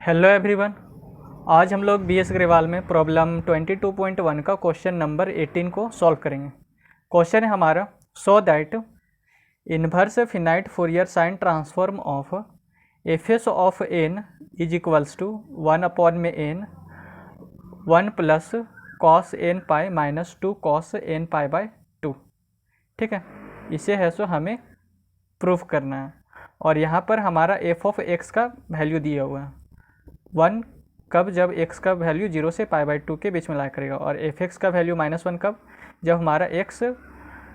Hello everyone. आज हम लोग बीएस अग्रवाल में प्रॉब्लम 22.1 का क्वेश्चन नंबर 18 को सॉल्व करेंगे। क्वेश्चन है हमारा, so that inverse finite Fourier sine transform of F S of N is equals to 1 upon में N 1 plus cos N pi minus 2 cos N pi by 2। ठीक है, इसे है सो हमें प्रूफ करना है। और यहाँ पर हमारा एफ ऑफ एक्स का वैल्यू दिया हुआ है 1 कब, जब x का वैल्यू 0 से पाई बाई 2 के बीच में लाया करेगा, और एफ एक्स का वैल्यू -1 कब, जब हमारा x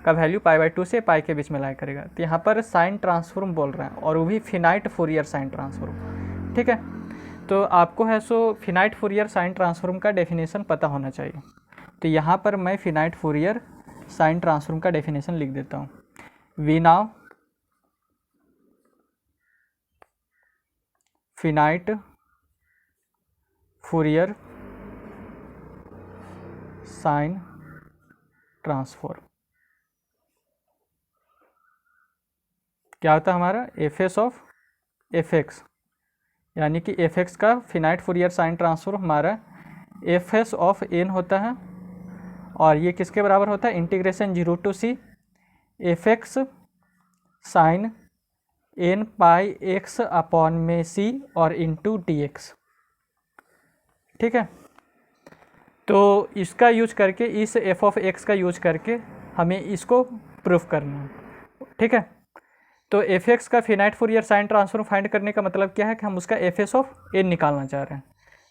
का वैल्यू पाई बाई 2 से पाई के बीच में लाया करेगा। तो यहाँ पर साइन ट्रांसफॉर्म बोल रहा है, और वो भी फिनाइट फोरियर साइन ट्रांसफॉर्म। ठीक है, तो आपको है so finite Fourier sine transform का डेफिनेशन पता होना चाहिए। तो यहाँ पर मैं फिनाइट फोरियर साइन ट्रांसफॉर्म का डेफिनेशन लिख देता हूँ। We now finite Fourier sine transform क्या होता है हमारा, F S of F X, यानी कि एफ एक्स का फिनाइट फोरियर साइन ट्रांसफॉर्म हमारा एफ एस ऑफ एन होता है। और ये किसके बराबर होता है, integration 0 to C F X sine N pi x upon में सी और इंटू डी एक्स। ठीक है, तो इसका यूज करके, इस एफ ऑफ एक्स का यूज करके हमें इसको प्रूफ करना है। ठीक है, तो एफ एक्स का finite Fourier sine transform find करने का मतलब क्या है कि हम उसका एफ एस ऑफ एन निकालना चाह रहे हैं।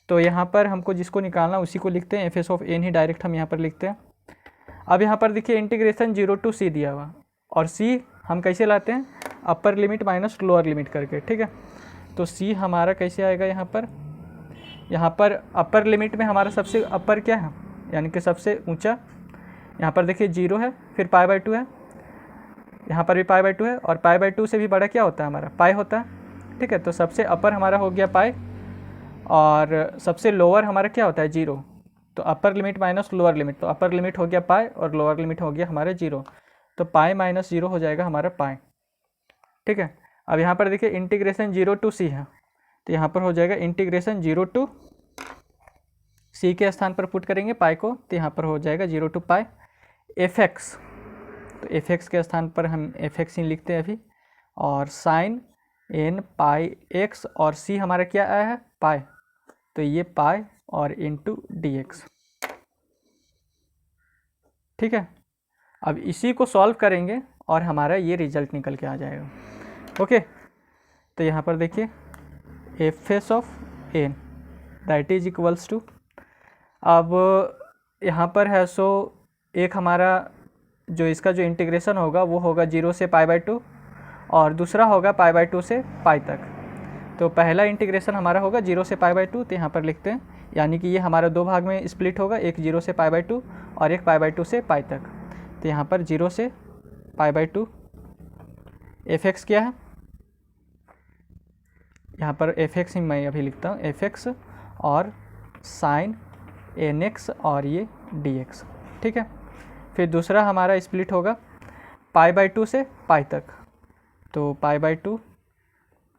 तो यहाँ पर हमको जिसको निकालना उसी को लिखते हैं, एफ एस ऑफ एन ही डायरेक्ट हम यहाँ पर लिखते हैं। अब यहाँ पर देखिए इंटीग्रेशन 0 टू सी दिया हुआ, और सी हम कैसे लाते हैं, upper limit minus lower limit करके। ठीक है, तो सी हमारा कैसे आएगा, यहाँ पर अपर लिमिट में हमारा सबसे अपर क्या है, यानी कि सबसे ऊंचा, यहाँ पर देखिए 0 है, फिर पाई बाई 2 है, यहाँ पर भी पाई बाई 2 है, और पाई बाई 2 से भी बड़ा क्या होता है हमारा, पाई होता है। ठीक है, तो सबसे अपर हमारा हो गया पाई, और सबसे लोअर हमारा क्या होता है 0। तो upper limit minus lower limit, तो अपर लिमिट हो गया पाई और लोअर लिमिट हो गया हमारे 0, तो पाई माइनस 0 हो जाएगा हमारा पाई। ठीक है, अब यहाँ पर देखिए इंटीग्रेशन 0 टू सी है, तो यहाँ पर हो जाएगा इंटीग्रेशन 0 टू सी के स्थान पर पुट करेंगे पाई को, तो यहाँ पर हो जाएगा 0 टू पाई एफ एक्स। तो एफ एक्स के स्थान पर हम एफ एक्स ही लिखते हैं अभी, और साइन एन पाई एक्स, और सी हमारा क्या आया है, पाई, तो ये पाई और इंटू डी एक्स। ठीक है, अब इसी को सॉल्व करेंगे और हमारा ये रिजल्ट निकल के आ जाएगा। ओके, तो यहाँ पर देखिए F S of N that is equals to, अब यहाँ पर है सो एक हमारा जो इसका जो इंटीग्रेशन होगा वो होगा 0 से पाई बाई 2, और दूसरा होगा पाई बाई 2 से पाई तक। तो पहला इंटीग्रेशन हमारा होगा 0 से पाई बाई 2, तो यहाँ पर लिखते हैं, यानी कि ये हमारा दो भाग में स्प्लिट होगा, एक 0 से पाई बाई 2 और एक पाई बाई 2 से पाई तक। तो यहाँ पर 0 से पाई बाई 2 एफ एक्स क्या है, यहाँ पर एफ एक्स ही मैं अभी लिखता हूँ, एफ एक्स और साइन एन एक्स और ये डी एक्स। ठीक है, फिर दूसरा हमारा स्प्लिट होगा पाई बाई 2 से पाई तक, तो पाई बाई 2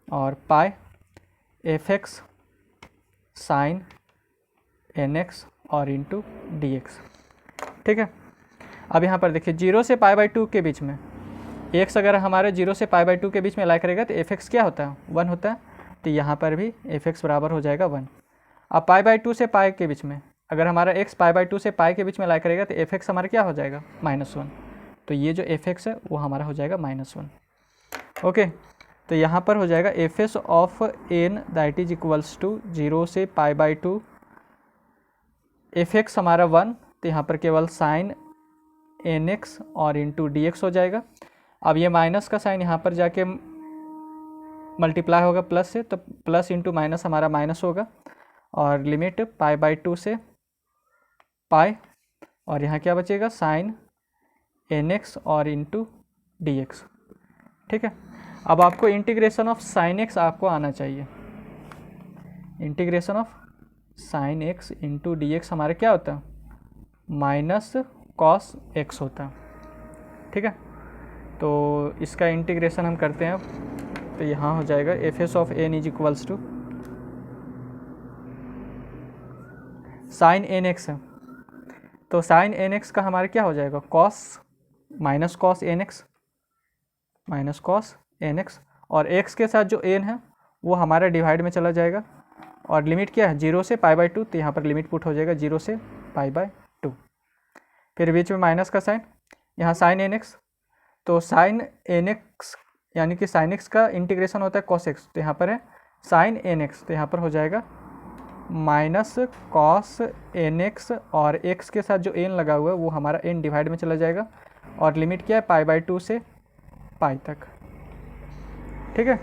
और pi F X sine N X और इंटू डी एक्स। ठीक है, अब यहाँ पर देखिए 0 से पाई बाई 2 के बीच में एक्स अगर हमारे 0 से पाई बाई 2 के बीच में लाया करेगा तो एफ एक्स क्या होता है, 1 होता है, तो यहाँ पर भी एफ एक्स बराबर हो जाएगा 1। अब पाई बाई 2 से पाई के बीच में अगर हमारा x पाई बाई 2 से पाई के बीच में लाया करेगा तो एफ एक्स हमारा क्या हो जाएगा, -1, तो ये जो एफ एक्स है वो हमारा हो जाएगा -1। ओके, तो यहाँ पर हो जाएगा F S of N that is equals to 0 से पाई बाई 2 एफ एक्स हमारा 1, तो यहाँ पर केवल साइन एन एक्स और इंटू डी एक्स हो जाएगा। अब ये माइनस का साइन यहाँ पर जाके मल्टीप्लाई होगा प्लस से, तो प्लस इंटू माइनस हमारा माइनस होगा, और लिमिट पाई बाई 2 से पाई, और यहाँ क्या बचेगा, साइन एन एक्स और इंटू डी एक्स। ठीक है, अब आपको इंटीग्रेशन ऑफ साइन एक्स आपको आना चाहिए। Integration of sine x into D x हमारा क्या होता है, माइनस कॉस एक्स होता है। ठीक है, तो इसका इंटीग्रेशन हम करते हैं, तो यहाँ हो जाएगा F S of N is equals to sine N X है, तो साइन एन एक्स का हमारा क्या हो जाएगा, cos minus cos N X minus cos N X, और एक्स के साथ जो एन है वो हमारा डिवाइड में चला जाएगा, और लिमिट क्या है 0 से π/2, तो यहाँ पर लिमिट पुट हो जाएगा 0 से π/2। फिर बीच में माइनस का साइन, यहाँ साइन एन एक्स, तो साइन एन एक्स यानी कि साइन एक्स का इंटीग्रेशन होता है कॉस एक्स, तो यहाँ पर है साइन एन एक्स, तो यहाँ पर हो जाएगा माइनस कॉस एन एक्स, और एक्स के साथ जो एन लगा हुआ है वो हमारा एन डिवाइड में चला जाएगा, और लिमिट क्या है π/2 से पाई तक। ठीक है,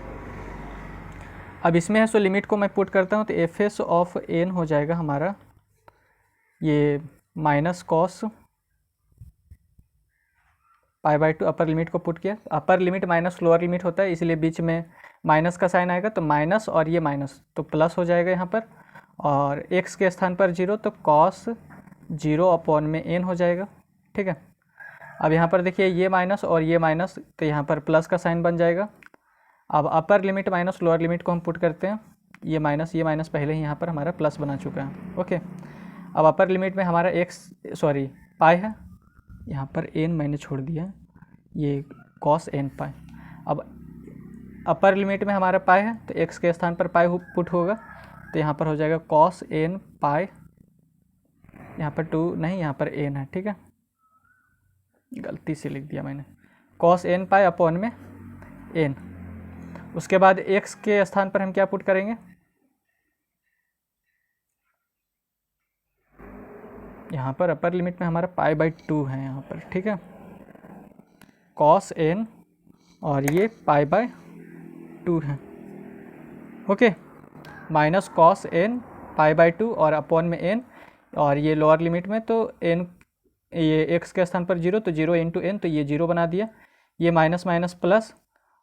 अब इसमें है सो लिमिट को मैं पुट करता हूँ, तो एफ एस ऑफ एन हो जाएगा हमारा ये माइनस कॉस π/2, अपर लिमिट को पुट किया, upper limit minus lower limit होता है इसलिए बीच में माइनस का साइन आएगा, तो माइनस और ये माइनस तो प्लस हो जाएगा यहाँ पर, और x के स्थान पर 0 तो कॉस 0 अपॉन में n हो जाएगा। ठीक है, अब यहाँ पर देखिए ये माइनस और ये माइनस, तो यहाँ पर प्लस का साइन बन जाएगा। अब upper limit minus lower limit को हम पुट करते हैं, ये माइनस पहले ही यहाँ पर हमारा प्लस बना चुका है। ओके, अब अपर लिमिट में हमारा पाई है, यहाँ पर n मैंने छोड़ दिया, ये कॉस n पाई। अब अपर लिमिट में हमारा पाई है, तो x के स्थान पर पाई पुट होगा, तो यहाँ पर हो जाएगा कॉस n पाई, यहाँ पर 2 नहीं, यहाँ पर n है। ठीक है, गलती से लिख दिया मैंने, कॉस n पाई अपॉन में n। उसके बाद x के स्थान पर हम क्या पुट करेंगे, यहाँ पर अपर लिमिट में हमारा π/2 है यहाँ पर। ठीक है, कॉस n और ये π/2 है। ओके, माइनस कॉस n π/2 और अपॉन में n, और ये लोअर लिमिट में तो n, ये x के स्थान पर 0 तो 0 इंटू n, तो ये 0 बना दिया, ये माइनस माइनस प्लस,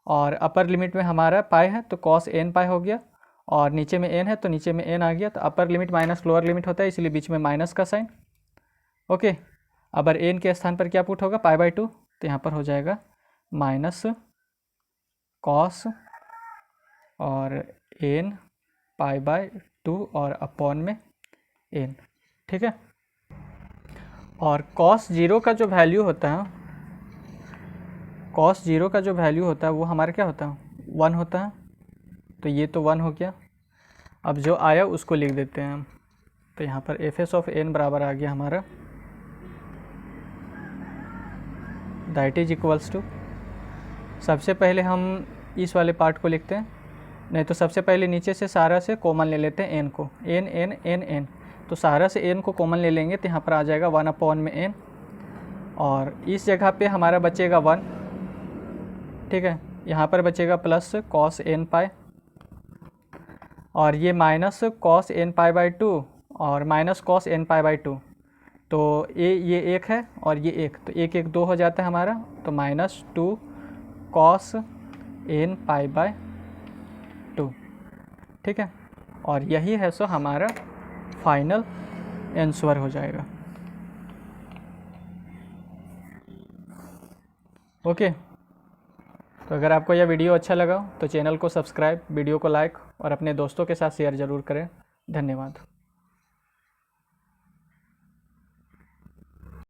और अपर लिमिट में हमारा पाई है तो कॉस n पाई हो गया, और नीचे में n है तो नीचे में n आ गया, तो upper limit minus lower limit होता है इसलिए बीच में माइनस का साइन। ओके, अब n के स्थान पर क्या पुट होगा π/2, तो यहाँ पर हो जाएगा माइनस कॉस और n π/2 और अपॉन में n। ठीक है, और cos 0 का जो वैल्यू होता है, cos 0 का जो वैल्यू होता है वो हमारा क्या होता है, 1 होता है, तो ये तो 1 हो गया। अब जो आया उसको लिख देते हैं हम, तो यहाँ पर एफ एस ऑफ n बराबर आ गया हमारा, दैट इज इक्वल्स टू, सबसे पहले हम इस वाले पार्ट को लिखते हैं, नहीं तो सबसे पहले नीचे से सारा से कॉमन ले लेते हैं n को, n, तो सारा से n को कॉमन ले लेंगे, तो यहाँ पर आ जाएगा 1 अपॉन में n, और इस जगह पे हमारा बचेगा 1। ठीक है, यहाँ पर बचेगा प्लस कॉस n पाई, और ये माइनस कॉस n π/2 और माइनस कॉस n π/2, तो ये 1 है और ये 1, तो 1 1 2 हो जाता है हमारा, तो माइनस 2 कॉस n π/2। ठीक है, और यही है सो हमारा फाइनल आंसर हो जाएगा। ओके, तो अगर आपको यह वीडियो अच्छा लगा तो चैनल को सब्सक्राइब, वीडियो को लाइक और अपने दोस्तों के साथ शेयर ज़रूर करें। धन्यवाद।